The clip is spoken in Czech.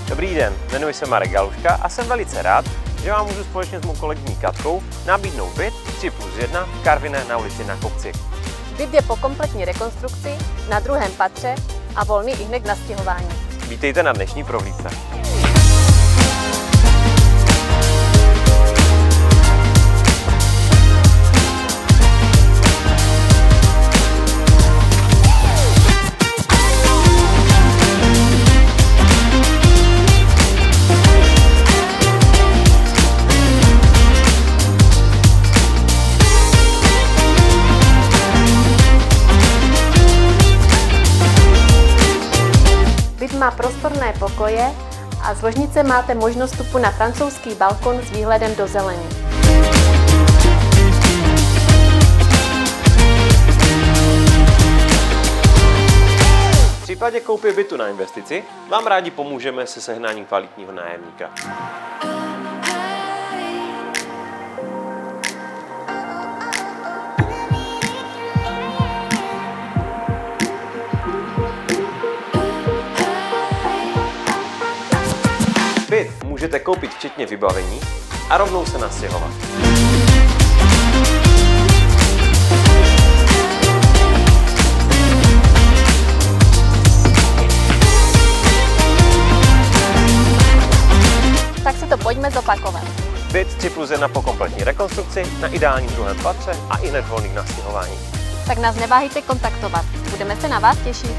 Dobrý den, jmenuji se Marek Galuška a jsem velice rád, že vám můžu společně s mou kolegyní Katkou nabídnout byt 3+1 v Karviné na ulici Na Kopci. Byt je po kompletní rekonstrukci na 2. patře a volný ihned k nastěhování. Vítejte na dnešní prohlídce. Byt má prostorné pokoje a z ložnice máte možnost vstupu na francouzský balkon s výhledem do zeleně. V případě koupě bytu na investici vám rádi pomůžeme se sehnáním kvalitního nájemníka. Byt můžete koupit včetně vybavení a rovnou se nastěhovat. Tak si to pojďme zopakovat. Byt 3+1 po kompletní rekonstrukci na ideálním 2. patře a ihned volný k nastěhování. Tak nás neváhejte kontaktovat. Budeme se na vás těšit.